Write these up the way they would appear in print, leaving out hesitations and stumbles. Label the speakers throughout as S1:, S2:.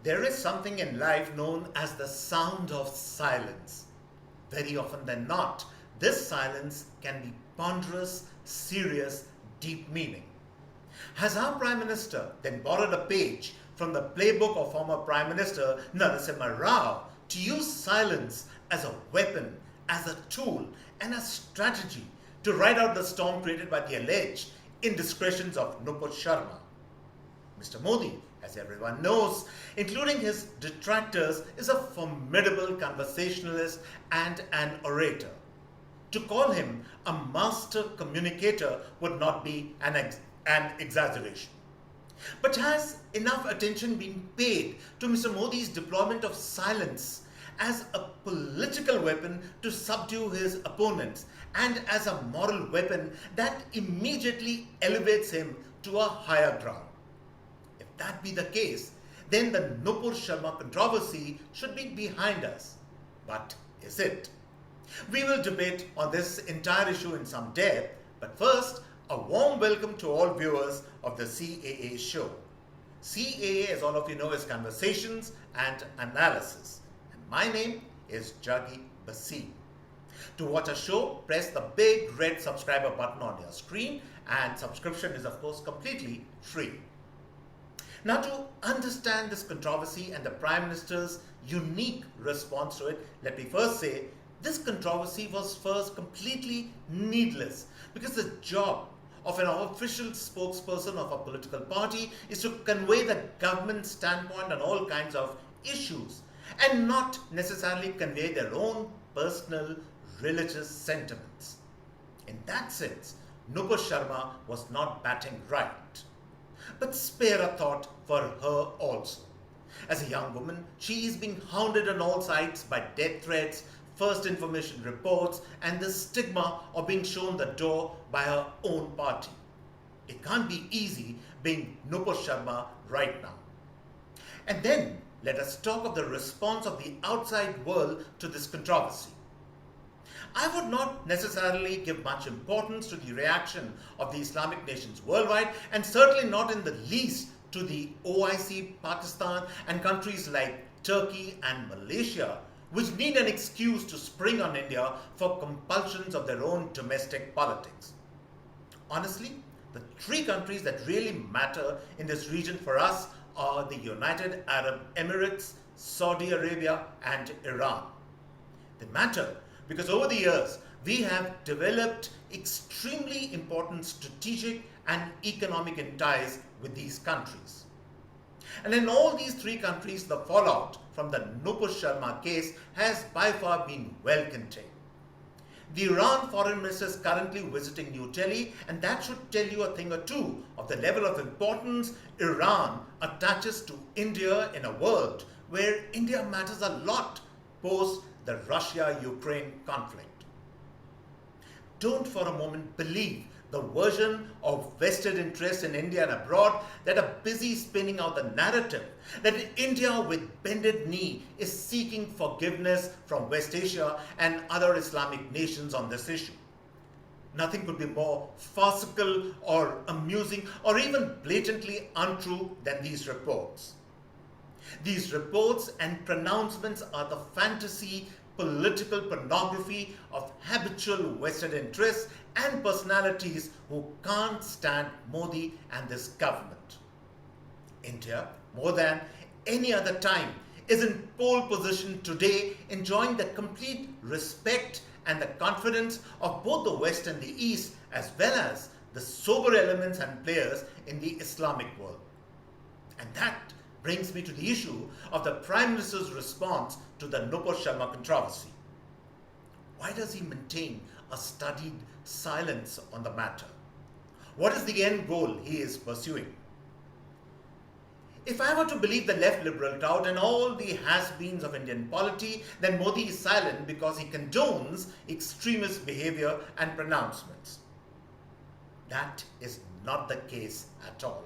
S1: There is something in life known as the sound of silence. Very often than not, this silence can be ponderous, serious, deep meaning. Has our Prime Minister then borrowed a page from the playbook of former Prime Minister Narasimha Rao to use silence as a weapon, as a tool, and a strategy to ride out the storm created by the alleged indiscretions of Nupur Sharma? Mr. Modi, as everyone knows, including his detractors, is a formidable conversationalist and an orator. To call him a master communicator would not be an exaggeration. But has enough attention been paid to Mr. Modi's deployment of silence as a political weapon to subdue his opponents and as a moral weapon that immediately elevates him to a higher ground? If that be the case, then the Nupur Sharma controversy should be behind us. But is it? We will debate on this entire issue in some depth, but first, a warm welcome to all viewers of the CAA show. CAA, as all of you know, is Conversations and Analysis. And my name is Juggi Bhasin. To watch a show, press the big red subscriber button on your screen, and subscription is of course completely free. Now, to understand this controversy and the Prime Minister's unique response to it, let me first say this controversy was first completely needless, because the job of an official spokesperson of a political party is to convey the government's standpoint on all kinds of issues and not necessarily convey their own personal religious sentiments. In that sense, Nupur Sharma was not batting right. But spare a thought for her also. As a young woman, she is being hounded on all sides by death threats, first information reports, and the stigma of being shown the door by her own party. It can't be easy being Nupur Sharma right now. And then let us talk of the response of the outside world to this controversy. I would not necessarily give much importance to the reaction of the Islamic nations worldwide, and certainly not in the least to the OIC, Pakistan, and countries like Turkey and Malaysia, which need an excuse to spring on India for compulsions of their own domestic politics. Honestly, the three countries that really matter in this region for us are the United Arab Emirates, Saudi Arabia, and Iran. They matter because over the years, we have developed extremely important strategic and economic ties with these countries. And in all these three countries, the fallout from the Nupur Sharma case has by far been well contained. The Iran foreign minister is currently visiting New Delhi, and that should tell you a thing or two of the level of importance Iran attaches to India in a world where India matters a lot post the Russia-Ukraine conflict. Don't for a moment believe the version of vested interest in India and abroad that are busy spinning out the narrative that India with bended knee is seeking forgiveness from West Asia and other Islamic nations on this issue. Nothing could be more farcical or amusing or even blatantly untrue than these reports. These reports and pronouncements are the fantasy, political pornography of habitual vested interests and personalities who can't stand Modi and this government. India, more than any other time, is in pole position today, enjoying the complete respect and the confidence of both the West and the East, as well as the sober elements and players in the Islamic world. And that brings me to the issue of the Prime Minister's response to the Nupur Sharma controversy. Why does he maintain a studied silence on the matter? What is the end goal he is pursuing? If I were to believe the left liberal crowd and all the has-beens of Indian polity, then Modi is silent because he condones extremist behavior and pronouncements. That is not the case at all.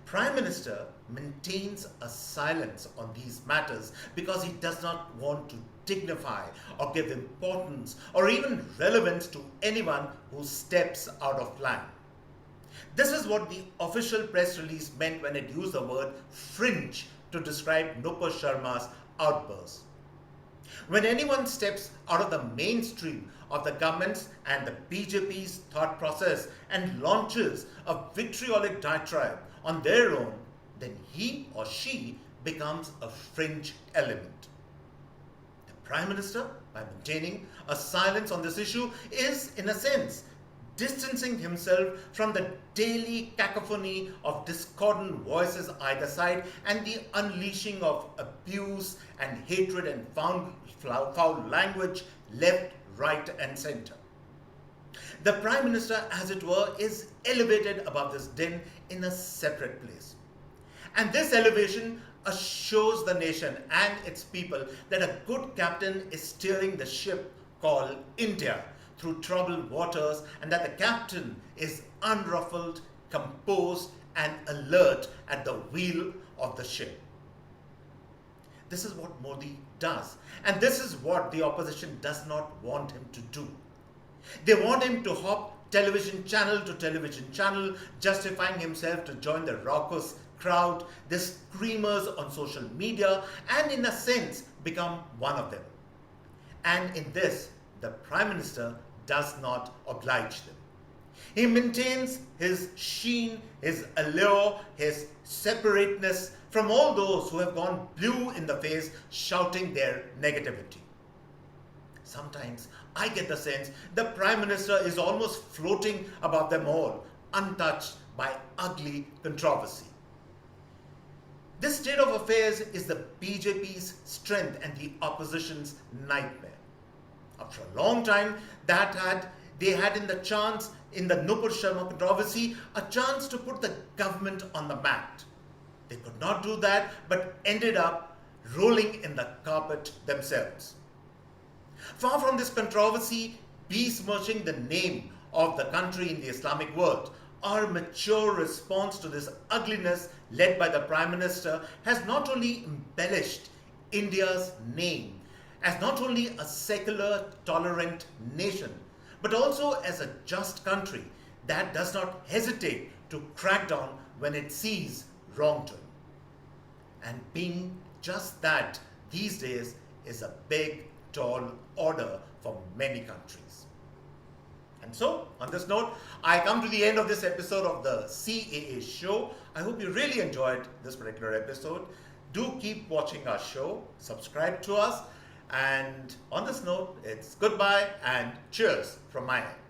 S1: Prime Minister maintains a silence on these matters because he does not want to dignify or give importance or even relevance to anyone who steps out of line. This is what the official press release meant when it used the word fringe to describe Nupur Sharma's outburst. When anyone steps out of the mainstream of the government's and the BJP's thought process and launches a vitriolic diatribe on their own, then he or she becomes a fringe element. The Prime Minister, by maintaining a silence on this issue, is, in a sense, distancing himself from the daily cacophony of discordant voices either side and the unleashing of abuse and hatred and foul language left, right, and center. The Prime Minister, as it were, is elevated above this din in a separate place. And this elevation assures the nation and its people that a good captain is steering the ship called India through troubled waters, and that the captain is unruffled, composed, and alert at the wheel of the ship. This is what Modi does, and this is what the opposition does not want him to do. They want him to hop television channel to television channel, justifying himself to join the raucous crowd, the screamers on social media, and in a sense become one of them. And in this, the Prime Minister does not oblige them. He maintains his sheen, his allure, his separateness from all those who have gone blue in the face shouting their negativity. Sometimes I get the sense the Prime Minister is almost floating above them all, untouched by ugly controversy. This state of affairs is the BJP's strength and the opposition's nightmare. After a long time, they had in the Nupur Sharma controversy, a chance to put the government on the mat. They could not do that, but ended up rolling in the carpet themselves. Far from this controversy besmirching the name of the country in the Islamic world, our mature response to this ugliness led by the Prime Minister has not only embellished India's name as not only a secular, tolerant nation, but also as a just country that does not hesitate to crack down when it sees wrongdoing. And being just that these days is a big, tall order for many countries. And so, on this note, I come to the end of this episode of the CAA Show. I hope you really enjoyed this particular episode. Do keep watching our show, subscribe to us, and on this note, it's goodbye and cheers from my end.